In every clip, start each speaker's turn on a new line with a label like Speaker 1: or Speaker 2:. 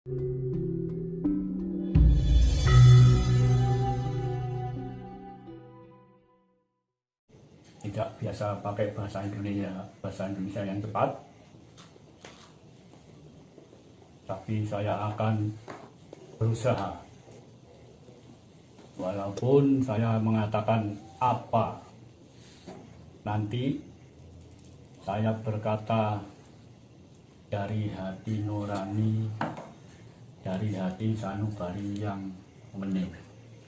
Speaker 1: Tidak biasa pakai bahasa Indonesia yang tepat, tapi saya akan berusaha. Walaupun saya mengatakan apa, nanti saya berkata dari hati nurani, dari hati sanubari yang bening.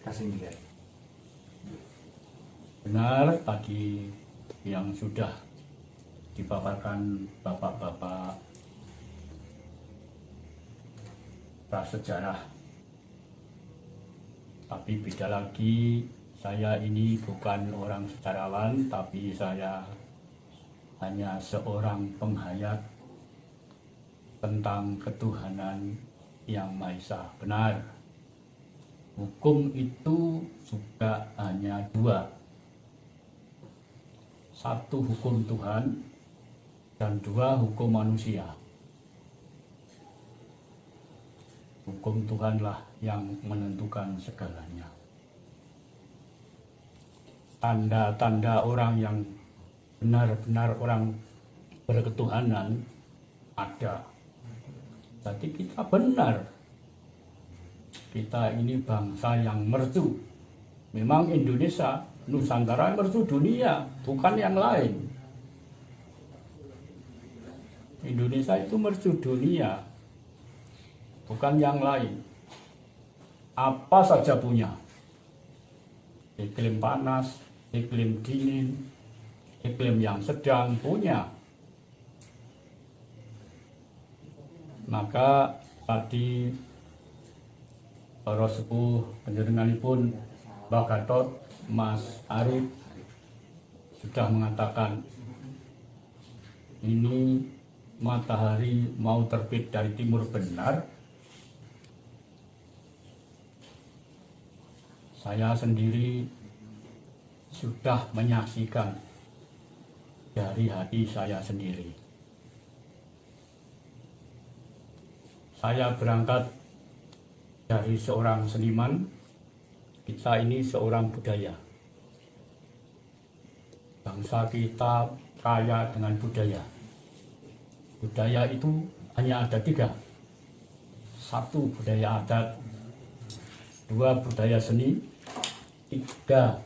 Speaker 2: Kasih dia.
Speaker 1: Benar tadi yang sudah dipaparkan bapak-bapak prasejarah. Tapi beda lagi, saya ini bukan orang sejarawan, tapi saya hanya seorang penghayat tentang ketuhanan yang Maha Esa. Benar, hukum itu juga hanya dua. Satu hukum Tuhan dan dua hukum manusia. Hukum Tuhanlah yang menentukan segalanya. Tanda-tanda orang yang benar-benar orang berketuhanan ada. Jadi kita benar. Kita ini bangsa yang mercu. Memang Indonesia, Nusantara mercu dunia, bukan yang lain. Indonesia itu mercu dunia, bukan yang lain. Apa saja punya. Iklim panas, iklim dingin, iklim yang sedang punya. Maka tadi para sepuh panjenenganipun Mbah Gatot, Mas Arif sudah mengatakan ini matahari mau terbit dari timur benar. Saya sendiri sudah menyaksikan dari hati saya sendiri. Saya berangkat dari seorang seniman, kita ini seorang budaya. Bangsa kita kaya dengan budaya. Budaya itu hanya ada tiga. Satu, budaya adat. Dua, budaya seni. Tiga,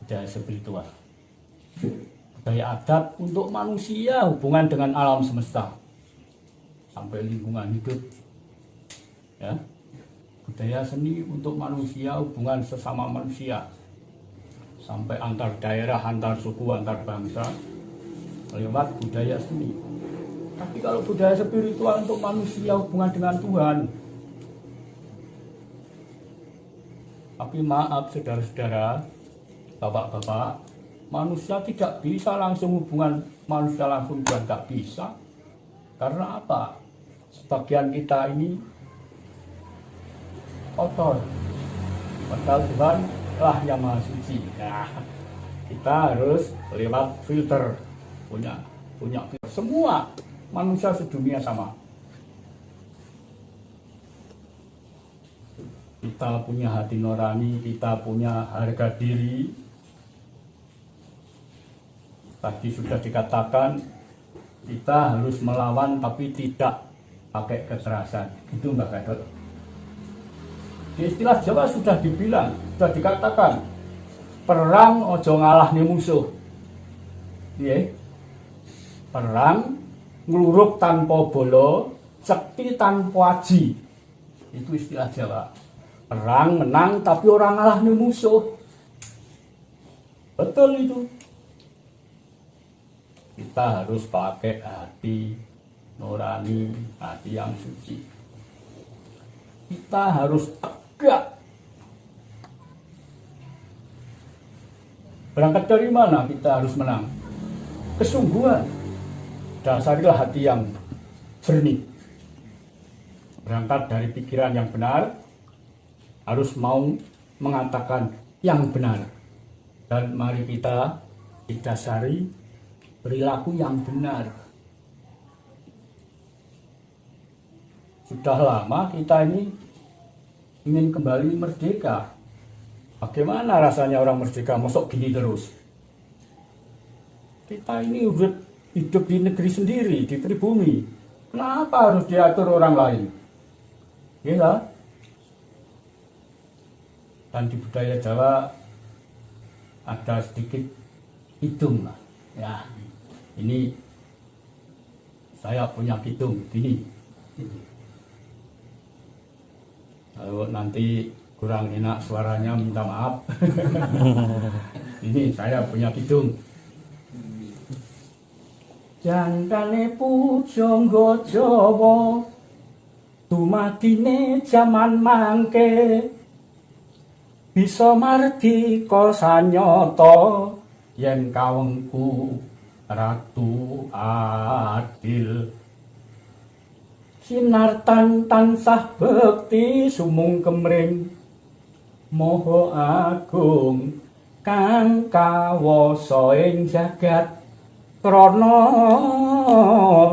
Speaker 1: budaya spiritual. Budaya adat untuk manusia, hubungan dengan alam semesta sampai lingkungan hidup, ya. Budaya seni untuk manusia, hubungan sesama manusia sampai antar daerah, antar suku, antar bangsa lewat budaya seni. Tapi kalau budaya spiritual untuk manusia, hubungan dengan Tuhan. Tapi maaf saudara-saudara, bapak-bapak, manusia tidak bisa langsung hubungan manusia langsung Tuhan, tidak bisa. Karena apa? Sebagian kita ini kotor, padahal Tuhan lah yang Maha Suci. Nah, kita harus lewat filter, punya filter. Semua manusia sedunia sama. Kita punya hati nurani, kita punya harga diri. Tadi sudah dikatakan kita harus melawan tapi tidak pakai kekerasan. Itu Mbak Gatot. Di istilah Jawa sudah dibilang, sudah dikatakan, perang ojo ngalah nih musuh. Iya. Perang ngluruk tanpa bolo, sekti tanpa aji. Itu istilah Jawa. Perang menang tapi orang ngalah nih musuh. Betul itu. Kita harus pakai hati nurani, hati yang suci. Kita harus tegak. Berangkat dari mana kita harus menang? Kesungguhan. Dasarilah hati yang jernih. Berangkat dari pikiran yang benar, harus mau mengatakan yang benar. Dan mari kita didasari perilaku yang benar. sudah lama kita ini ingin kembali merdeka. Bagaimana rasanya orang merdeka? Mosok gini terus. Kita ini hidup di negeri sendiri, di pribumi. Kenapa harus diatur orang lain? Ya. Dan di budaya Jawa ada sedikit hidung lah. Ya, ini saya punya hidung gini. Kalau nanti kurang enak suaranya minta maaf. Ini saya punya hidung. Jangkane pujangga Jawa dumadine jaman mangke bisa mardika sanyata yen kawengku ratu adil. Sinartan tansah bekti sumung kemring Maha Agung kang kawasa ing jagat krana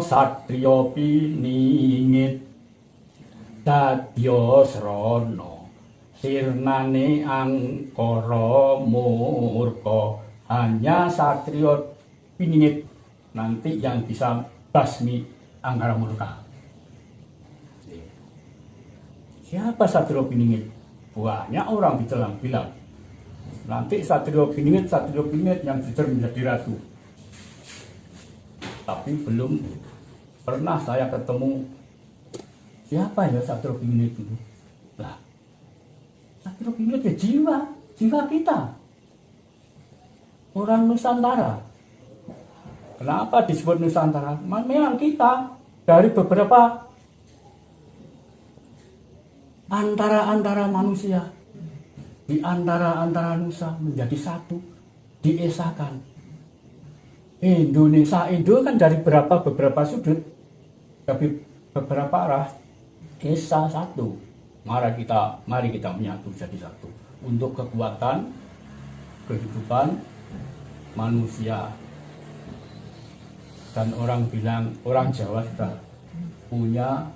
Speaker 1: satriya piningit dadya srana sirnane angkara murka. Hanya satriya piningit nanti yang bisa basmi angkara murka. Siapa satriya piningit? Banyak orang bilang. Nanti satriya piningit yang jujur menjadi ratu. Tapi belum pernah saya ketemu siapa ya satriya piningit itu. Lah, satriya piningit ya jiwa kita. Orang Nusantara. Kenapa disebut Nusantara? Memang kita dari beberapa antara manusia, di antara Nusa menjadi satu, diesakan. Indonesia Indo kan dari beberapa sudut, tapi beberapa arah, esa satu. Mari kita menyatu jadi satu untuk kekuatan kehidupan manusia. Dan orang bilang, orang Jawa sudah punya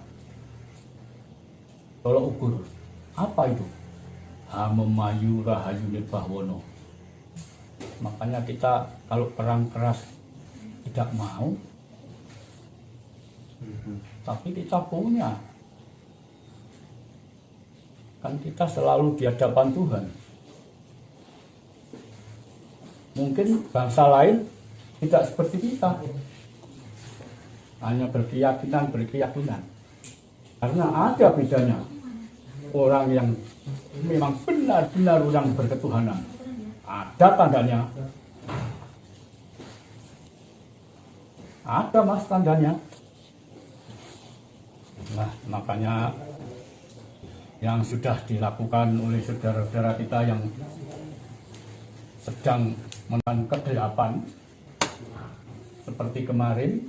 Speaker 1: tolok ukur. Apa itu? Hamemayu rahayune bahwono. Makanya kita kalau perang keras tidak mau, tapi kita punya. Kan kita selalu di hadapan Tuhan. Mungkin bangsa lain tidak seperti kita. Hanya berkeyakinan. Karena ada bedanya. Orang yang memang benar-benar orang berketuhanan. Ada tandanya. Ada mas tandanya. Nah, makanya yang sudah dilakukan oleh saudara-saudara kita yang sedang menahan kegelapan seperti kemarin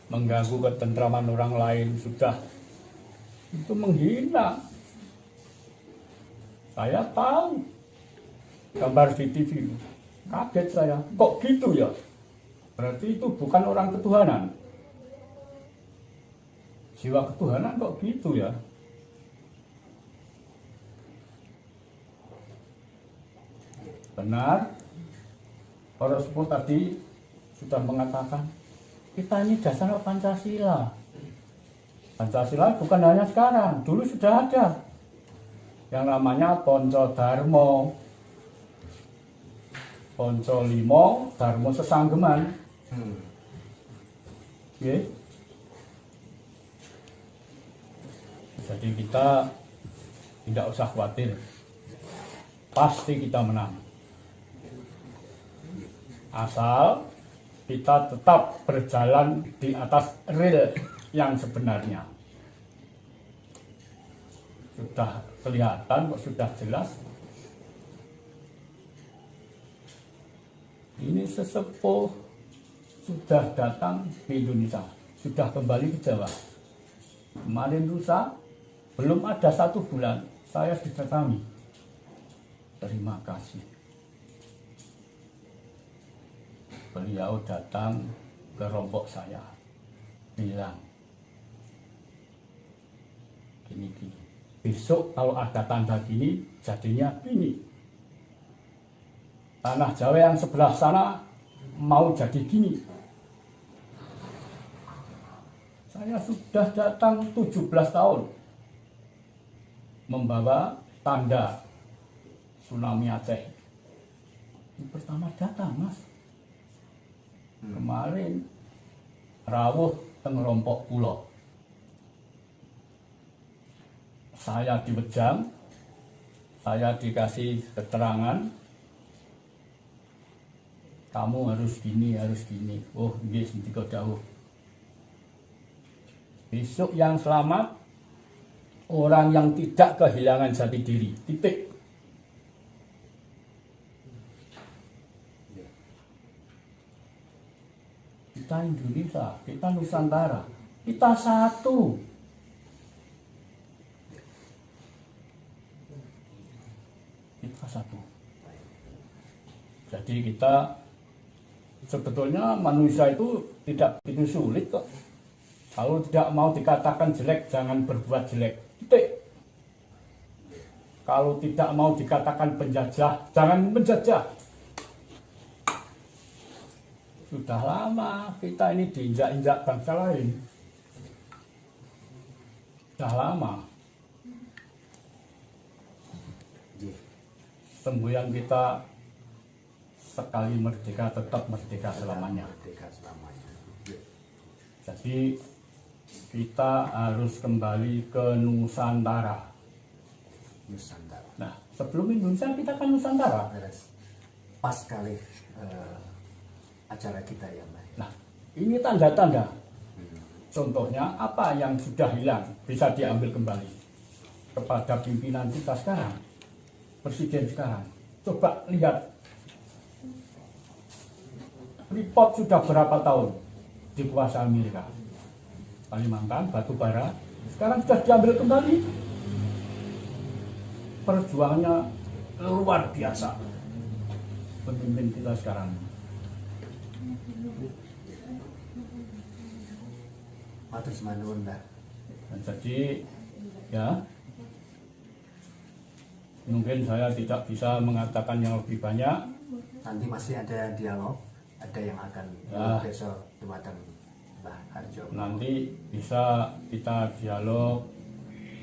Speaker 1: mengganggu ketentraman orang lain, sudah itu menghina. Saya tahu gambar di TV, kaget saya, kok gitu ya? Berarti itu bukan orang ketuhanan. Jiwa ketuhanan kok gitu ya? Benar, para sepuh tadi sudah mengatakan, kita ini dasar Pancasila. Pancasila bukan hanya sekarang, dulu sudah ada yang namanya Ponco Darmo, Ponco Limo, Darmo Sesanggeman. Okay. Jadi kita tidak usah khawatir, pasti kita menang. Asal kita tetap berjalan di atas rel yang sebenarnya. Sudah kelihatan, kok sudah jelas. Ini sesepuh sudah datang ke Indonesia, sudah kembali ke Jawa. Kemarin lusa, belum ada 1 bulan, saya didatangi. Terima kasih. Beliau datang ke rombok saya, bilang, besok kalau ada tanda gini jadinya gini. Tanah Jawa yang sebelah sana mau jadi gini. Saya sudah datang 17 tahun membawa tanda tsunami Aceh. Ini pertama datang, Mas. Kemarin rawuh teng Rompok Pulo. Saya diwejam, saya dikasih keterangan, kamu harus gini, harus gini. Oh, nggih sendika dawuh. Besok yang selamat orang yang tidak kehilangan jati diri. Titik. Kita Indonesia, kita Nusantara, kita satu. Kita satu. Jadi kita sebetulnya manusia itu tidak begitu sulit kok. Kalau tidak mau dikatakan jelek, jangan berbuat jelek. Titik. Kalau tidak mau dikatakan penjajah, jangan menjajah. Sudah lama kita ini diinjak-injak bangsa lain. Sudah lama. Semboyan kita sekali merdeka tetap merdeka selamanya. Jadi kita harus kembali ke Nusantara. Nah, sebelum Indonesia kita kan Nusantara.
Speaker 2: Pas kali acara kita ya, Mbak.
Speaker 1: Nah, ini tanda-tanda. Contohnya apa yang sudah hilang bisa diambil kembali kepada pimpinan kita sekarang, presiden sekarang. Coba lihat, Freeport sudah berapa tahun dikuasai Amerika? Kalimantan, batu bara, sekarang sudah diambil kembali. Perjuangannya luar biasa pemimpin kita sekarang.
Speaker 2: Matur nuwun, Mbak.
Speaker 1: Jadi ya mungkin saya tidak bisa mengatakan yang lebih banyak.
Speaker 2: Nanti masih ada dialog, ada yang akan
Speaker 1: Ya.
Speaker 2: besok dumateng Mbah Harjo.
Speaker 1: Nanti bisa kita dialog,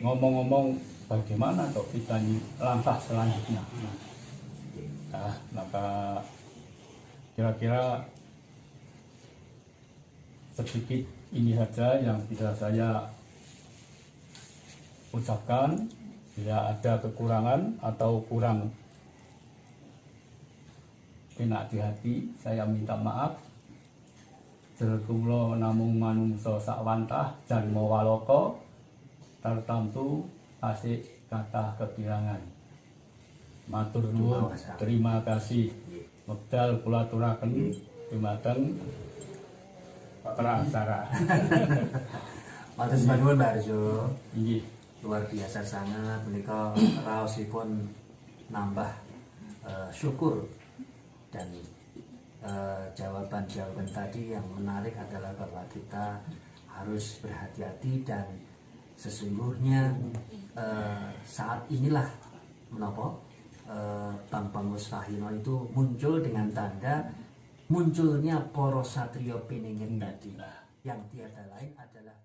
Speaker 1: ngomong-ngomong bagaimana toh kita ini langkah selanjutnya. Nah, maka kira-kira sedikit ini saja yang bisa saya ucapkan. Bila ada kekurangan atau kurang enak di hati, saya minta maaf. Jelkulo namung manungsa sakwantah jan mawalaka tartamtu asik kathah kekirangan. Matur nuwun, terima kasih. Wekdal kula aturaken dumateng prasara.
Speaker 2: Matur nuwun, Mbah Harjo.
Speaker 1: Inggih.
Speaker 2: Luar biasa sangat, menika raosipun nambah syukur dan jawaban-jawaban tadi yang menarik adalah bahwa kita harus berhati-hati dan sesungguhnya saat inilah menapa Bambang Mustahino itu muncul dengan tanda munculnya para satriya piningit tadi yang tiada lain adalah